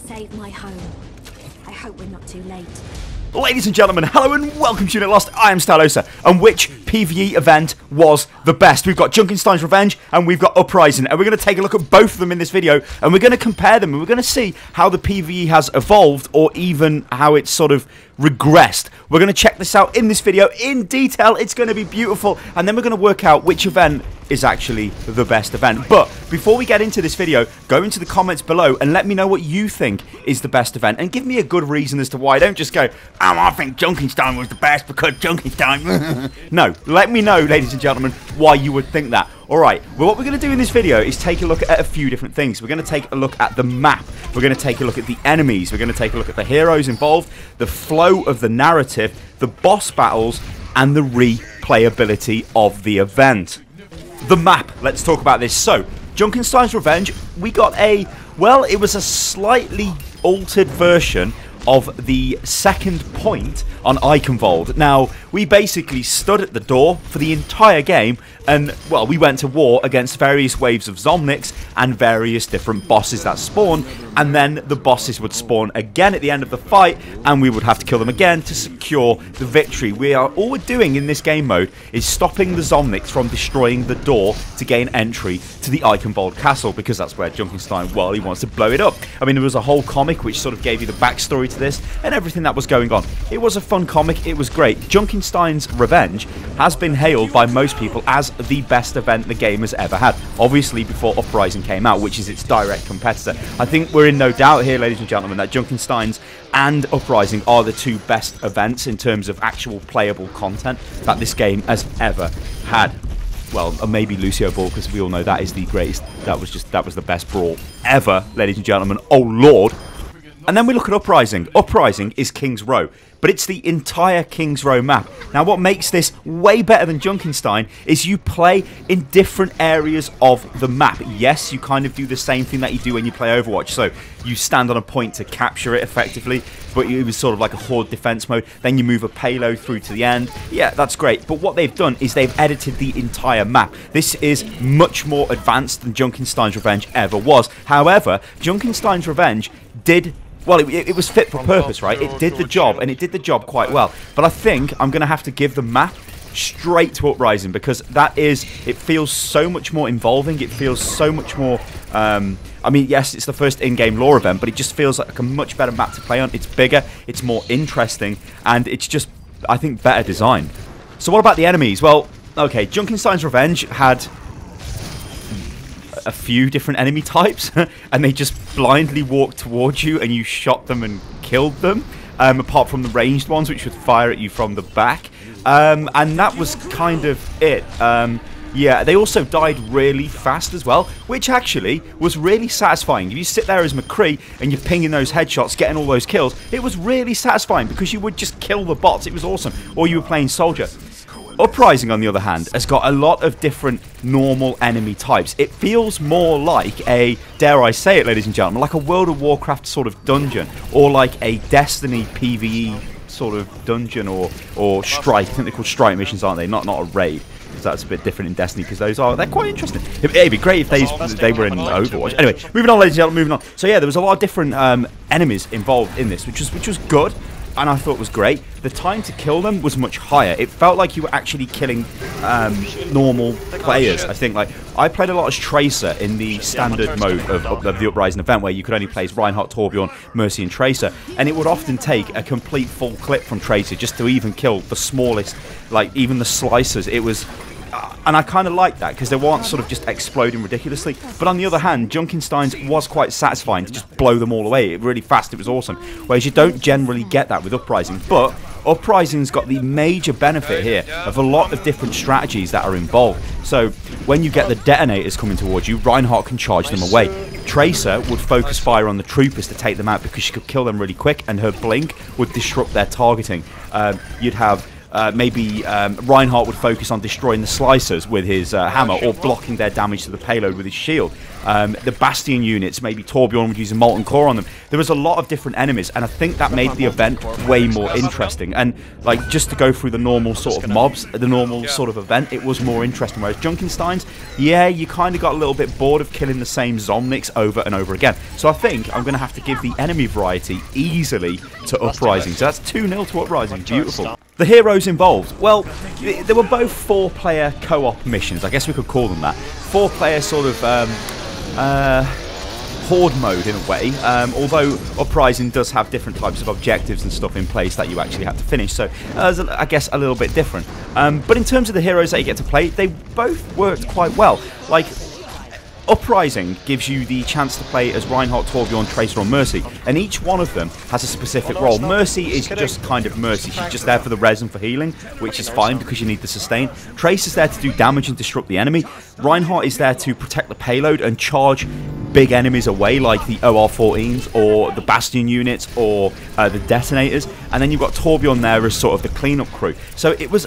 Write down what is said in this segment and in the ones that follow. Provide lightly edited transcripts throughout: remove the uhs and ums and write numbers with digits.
save my home. I hope we're not too late. Ladies and gentlemen, hello and welcome to Unit Lost. I am Stylosa, and which PVE event was the best? We've got Junkenstein's Revenge and we've got Uprising, and we're going to take a look at both of them in this video, and we're going to compare them, and we're going to see how the PVE has evolved, or even how it's sort of regressed. We're going to check this out in this video in detail. It's going to be beautiful, and then we're going to work out which event is actually the best event. But before we get into this video, go into the comments below and let me know what you think is the best event, and give me a good reason as to why. Don't just go, I think Junkenstein was the best because Junkenstein. No, let me know, ladies and gentlemen, why you would think that. Alright, well, what we're going to do in this video is take a look at a few different things. We're going to take a look at the map. We're going to take a look at the enemies. We're going to take a look at the heroes involved, the flow of the narrative, the boss battles, and the replayability of the event. The map, let's talk about this. So, Junkenstein's Revenge, we got a, well, it was a slightly altered version of the second point on Eichenwald. Now, we basically stood at the door for the entire game, and, well, we went to war against various waves of Zomniks and various different bosses that spawned, and then the bosses would spawn again at the end of the fight, and we would have to kill them again to secure the victory. All we're doing in this game mode is stopping the Zomniks from destroying the door to gain entry to the Eichenwald castle, because that's where Junkenstein, well, he wants to blow it up. I mean, there was a whole comic which sort of gave you the backstory to this and everything that was going on. It was a fun comic, it was great. Junkenstein's Revenge has been hailed by most people as the best event the game has ever had, obviously before Uprising came out, which is its direct competitor. I think we're in no doubt here, ladies and gentlemen, that Junkenstein's and Uprising are the two best events in terms of actual playable content that this game has ever had. Well, maybe Lucio Ball, because we all know that is the greatest. That was the best brawl ever, ladies and gentlemen. Oh Lord. And then we look at Uprising. Uprising is King's Row, but it's the entire King's Row map. Now, what makes this way better than Junkenstein is you play in different areas of the map. Yes, you kind of do the same thing that you do when you play Overwatch. So you stand on a point to capture it effectively, but it was sort of like a horde defense mode. Then you move a payload through to the end. Yeah, that's great. But what they've done is they've edited the entire map. This is much more advanced than Junkenstein's Revenge ever was. However, Junkenstein's Revenge did... well, it was fit for purpose, right? It did the job, and it did the job quite well. But I think I'm going to have to give the map straight to Uprising, because it feels so much more involving. It feels so much more... I mean, yes, it's the first in-game lore event, but it just feels like a much better map to play on. It's bigger, it's more interesting, and it's just, I think, better design. So what about the enemies? Well, okay, Junkenstein's Revenge had a few different enemy types, and they just blindly walked towards you and you shot them and killed them, apart from the ranged ones, which would fire at you from the back, and that was kind of it. Yeah, they also died really fast as well, which actually was really satisfying. If you sit there as McCree and you're pinging those headshots, getting all those kills, it was really satisfying because you would just kill the bots. It was awesome. Or you were playing Soldier. Uprising, on the other hand, has got a lot of different normal enemy types. It feels more like a, dare I say it, ladies and gentlemen, like a World of Warcraft sort of dungeon, or like a Destiny PVE sort of dungeon, or Strike. I think they're called Strike missions, aren't they? Not a raid, because that's a bit different in Destiny, because they're quite interesting. It'd be great if they were in Overwatch. Anyway, moving on, ladies and gentlemen, moving on. So yeah, there was a lot of different enemies involved in this, which was good, and I thought was great. The time to kill them was much higher. It felt like you were actually killing normal players. I think, like, I played a lot as Tracer in the standard mode of the Uprising event, where you could only play as Reinhardt, Torbjorn, Mercy, and Tracer, and it would often take a complete full clip from Tracer just to even kill the smallest, like even the slicers. It was... and I kind of liked that, because they weren't sort of just exploding ridiculously. But on the other hand, Junkenstein's was quite satisfying to just blow them all away really fast. It was awesome. Whereas you don't generally get that with Uprising. But Uprising's got the major benefit here of a lot of different strategies that are involved. So when you get the detonators coming towards you, Reinhardt can charge them away. Tracer would focus fire on the troopers to take them out, because she could kill them really quick, and her blink would disrupt their targeting. You'd have maybe Reinhardt would focus on destroying the slicers with his hammer, or blocking their damage to the payload with his shield. The Bastion units, maybe Torbjorn would use a Molten Core on them. There was a lot of different enemies, and I think that made the event way more interesting. And like, just to go through the normal sort of mobs, the normal sort of event, it was more interesting. Whereas Junkenstein's, yeah, you kind of got a little bit bored of killing the same Zomniks over and over again. So I think I'm going to have to give the enemy variety easily to Uprising. So that's 2-0 to Uprising. Beautiful. The heroes involved, well, they were both 4-player co-op missions. I guess we could call them that. 4-player sort of horde mode in a way, although Uprising does have different types of objectives and stuff in place that you actually have to finish, so I guess a little bit different. But in terms of the heroes that you get to play, they both worked quite well. Like, Uprising gives you the chance to play as Reinhardt, Torbjorn, Tracer, or Mercy, and each one of them has a specific role. Mercy is just kind of Mercy. She's just there for the res and for healing, which is fine because you need the sustain. Tracer's there to do damage and disrupt the enemy. Reinhardt is there to protect the payload and charge big enemies away, like the OR-14s or the Bastion units or the detonators. And then you've got Torbjorn there as sort of the cleanup crew. So it was...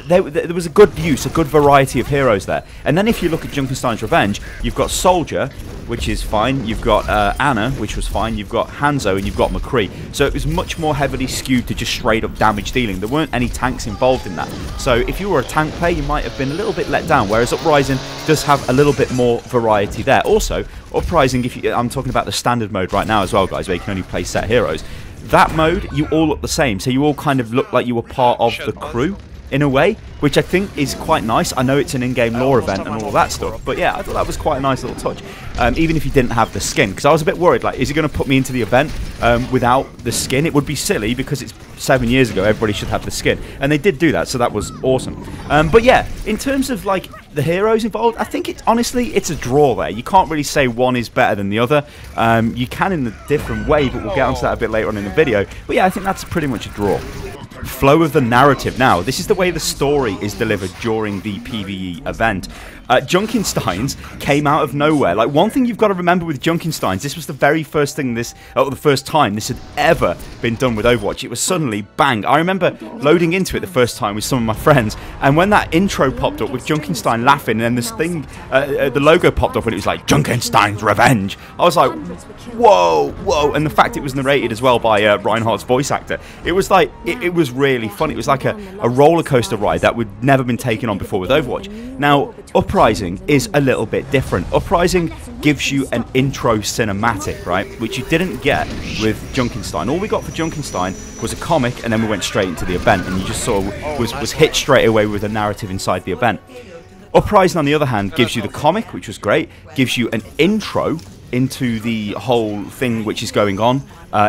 There was a good use, a good variety of heroes there. And then if you look at Junkenstein's Revenge, you've got Soldier, which is fine. You've got Anna, which was fine. You've got Hanzo, and you've got McCree. So it was much more heavily skewed to just straight up damage dealing. There weren't any tanks involved in that. So if you were a tank player, you might have been a little bit let down. Whereas Uprising does have a little bit more variety there. Also, Uprising, I'm talking about the standard mode right now as well, guys, where you can only play set heroes. That mode, you all look the same. So you all kind of look like you were part of the crew, in a way, which I think is quite nice. I know it's an in-game lore event and all that stuff, but yeah, I thought that was quite a nice little touch, even if you didn't have the skin, because I was a bit worried, like, is he going to put me into the event without the skin? It would be silly, because it's 7 years ago, everybody should have the skin, and they did do that, so that was awesome. But yeah, in terms of, like, the heroes involved, I think honestly, it's a draw there. You can't really say one is better than the other. You can in a different way, but we'll get onto that a bit later on in the video. But yeah, I think that's pretty much a draw. Flow of the narrative now. This is the way the story is delivered during the PVE event. Junkenstein's came out of nowhere. Like, one thing you've got to remember with Junkenstein's, this was the very first thing the first time this had ever been done with Overwatch. It was suddenly bang. I remember loading into it the first time with some of my friends, and when that intro popped up with Junkenstein laughing, and then this thing, the logo popped up, and it was like Junkenstein's Revenge. I was like, whoa, whoa! And the fact it was narrated as well by Reinhardt's voice actor, it was like it was really fun. It was like a roller coaster ride that would never been taken on before with Overwatch. Now, Uprising is a little bit different. Uprising gives you an intro cinematic, right, which you didn't get with Junkenstein. All we got for Junkenstein was a comic, and then we went straight into the event, and you just saw was hit straight away with a narrative inside the event. Uprising, on the other hand, gives you the comic, which was great, gives you an intro into the whole thing which is going on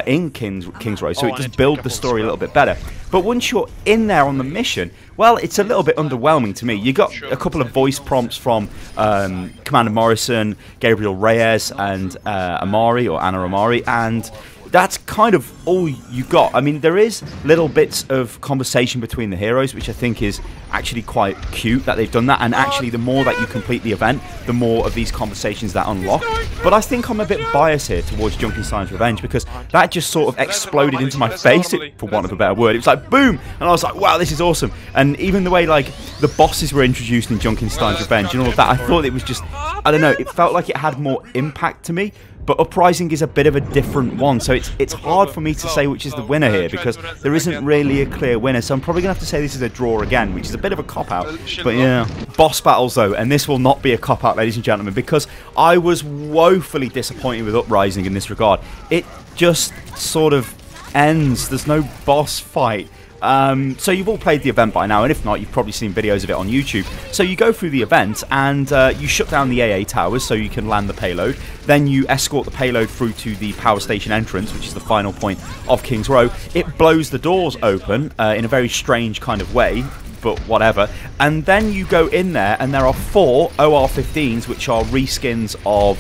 in King's Row, so it just builds the story a little bit better. But once you're in there on the mission, well, it's a little bit underwhelming to me. You got a couple of voice prompts from Commander Morrison, Gabriel Reyes, and Amari, or Anna Amari, and that's kind of all you got. I mean, there is little bits of conversation between the heroes, which I think is actually quite cute that they've done that, and actually the more that you complete the event, the more of these conversations that unlock. But I think I'm a bit biased here towards Junkenstein's Revenge, because that just sort of exploded into my face, for want of a better word. It was like, boom! And I was like, wow, this is awesome. And even the way, like, the bosses were introduced in Junkenstein's Revenge and all of that, I thought it was just, I don't know, it felt like it had more impact to me. But Uprising is a bit of a different one, so it's hard for me to say which is the winner here, because there isn't really a clear winner. So I'm probably going to have to say this is a draw again, which is a bit of a cop-out. But yeah, boss battles though, and this will not be a cop-out, ladies and gentlemen, because I was woefully disappointed with Uprising in this regard. It just sort of ends. There's no boss fight. So you've all played the event by now, and if not, you've probably seen videos of it on YouTube. So you go through the event, and you shut down the AA towers so you can land the payload. Then you escort the payload through to the power station entrance, which is the final point of King's Row. It blows the doors open in a very strange kind of way, but whatever. And then you go in there, and there are 4 OR-15s, which are reskins of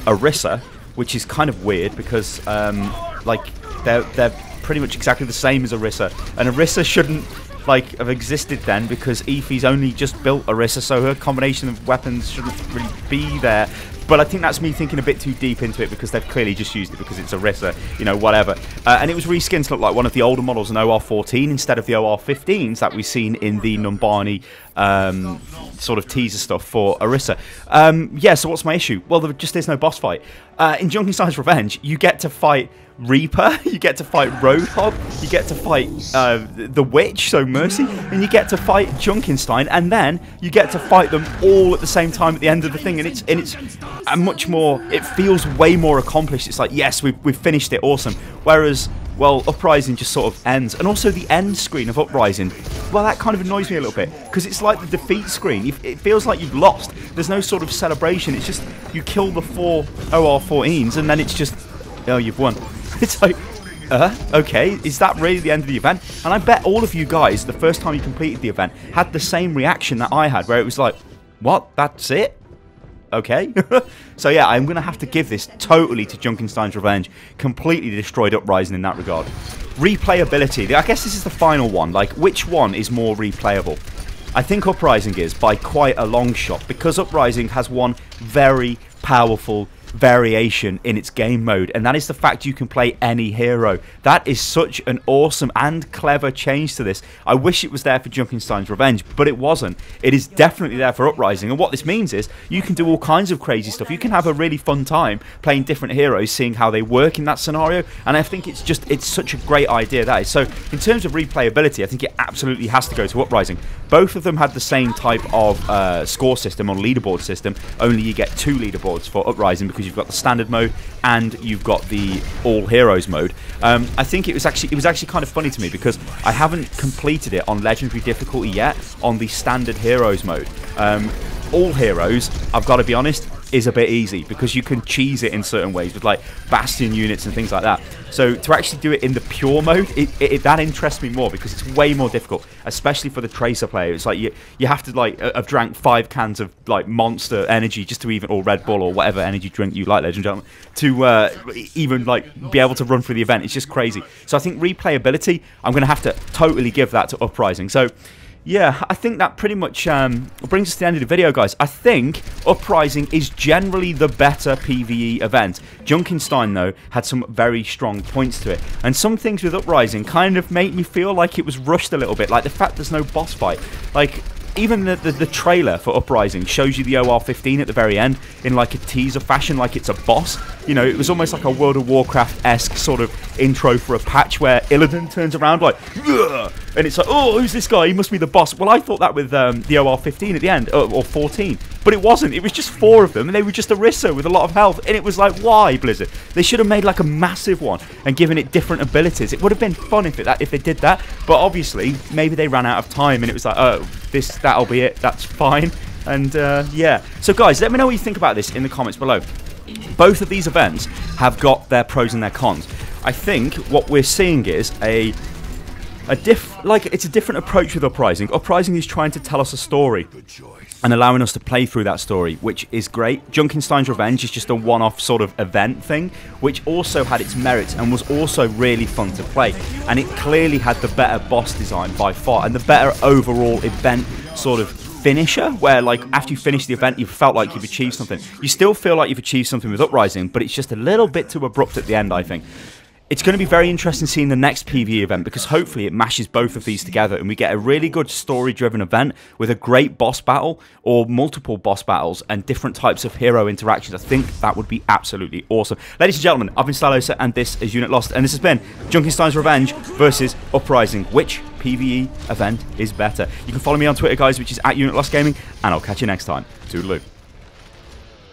Orisa, which is kind of weird, because like they're pretty much exactly the same as Orisa, and Orisa shouldn't like have existed then, because Efi's only just built Orisa, so her combination of weapons shouldn't really be there. But I think that's me thinking a bit too deep into it, because they've clearly just used it because it's Orisa, you know, whatever. And it was reskinned to look like one of the older models in OR14 instead of the OR15s that we've seen in the Numbani sort of teaser stuff for Orisa. Yeah, so what's my issue? Well, there just is no boss fight. In Junkenstein's Revenge, you get to fight Reaper, you get to fight Roadhog, you get to fight the Witch, so Mercy, and you get to fight Junkenstein, and then you get to fight them all at the same time at the end of the thing, and it's a much more, it feels way more accomplished. It's like, yes, we've finished it, awesome. Whereas, well, Uprising just sort of ends. And also the end screen of Uprising, well, that kind of annoys me a little bit, because it's like the defeat screen. It feels like you've lost. There's no sort of celebration. It's just, you kill the 4 OR14s, and then it's just, oh, you've won. It's like, okay, is that really the end of the event? And I bet all of you guys, the first time you completed the event, had the same reaction that I had, where it was like, what, that's it? Okay. So yeah, I'm going to have to give this totally to Junkenstein's Revenge. Completely destroyed Uprising in that regard. Replayability. I guess this is the final one. Like, which one is more replayable? I think Uprising is, by quite a long shot, because Uprising has one very powerful variation in its game mode, and that is the fact you can play any hero. That is such an awesome and clever change to this. I wish it was there for Junkenstein's Revenge, but it wasn't. It is definitely there for Uprising, and what this means is you can do all kinds of crazy stuff. You can have a really fun time playing different heroes, seeing how they work in that scenario, and I think it's such a great idea, that is. So in terms of replayability, I think it absolutely has to go to Uprising. Both of them had the same type of score system or leaderboard system, only you get 2 leaderboards for Uprising, because you've got the standard mode and you've got the all heroes mode. I think it was actually kind of funny to me, because I haven't completed it on legendary difficulty yet on the standard heroes mode. All heroes, I've got to be honest, is a bit easy, because you can cheese it in certain ways with like bastion units and things like that. So to actually do it in the pure mode, that interests me more, because it's way more difficult, especially for the tracer player. It's like you have to like have drank 5 cans of like Monster Energy just to even, or Red Bull or whatever energy drink you like, ladies and gentlemen, to even like be able to run through the event. It's just crazy. So I think replayability, I'm going to have to totally give that to Uprising. So yeah, I think that pretty much brings us to the end of the video, guys. I think Uprising is generally the better PvE event. Junkenstein, though, had some very strong points to it. And some things with Uprising kind of make me feel like it was rushed a little bit. Like the fact there's no boss fight. Like, even the trailer for Uprising shows you the OR15 at the very end in like a teaser fashion, like it's a boss. You know, it was almost like a World of Warcraft-esque sort of intro for a patch where Illidan turns around like, ugh! And it's like, oh, who's this guy? He must be the boss. Well, I thought that with the OR15 at the end, or 14. But it wasn't. It was just 4 of them, and they were just Orisa with a lot of health. And it was like, why, Blizzard? They should have made like a massive one and given it different abilities. It would have been fun if they did that. But obviously, maybe they ran out of time, and it was like, oh, that'll be it. That's fine. And yeah. So guys, let me know what you think about this in the comments below. Both of these events have got their pros and their cons. I think what we're seeing is it's a different approach with Uprising. Uprising is trying to tell us a story and allowing us to play through that story, which is great. Junkenstein's Revenge is just a one-off sort of event thing, which also had its merits and was also really fun to play. And it clearly had the better boss design by far and the better overall event sort of finisher, where like after you finish the event you felt like you've achieved something. You still feel like you've achieved something with Uprising, but it's just a little bit too abrupt at the end, I think. It's going to be very interesting seeing the next PvE event, because hopefully it mashes both of these together and we get a really good story-driven event with a great boss battle or multiple boss battles and different types of hero interactions. I think that would be absolutely awesome. Ladies and gentlemen, I've been Stylosa and this is Unit Lost, and this has been Junkenstein's Revenge versus Uprising. Which PvE event is better? You can follow me on Twitter, guys, which is @UnitLostGaming, and I'll catch you next time. Toodaloo.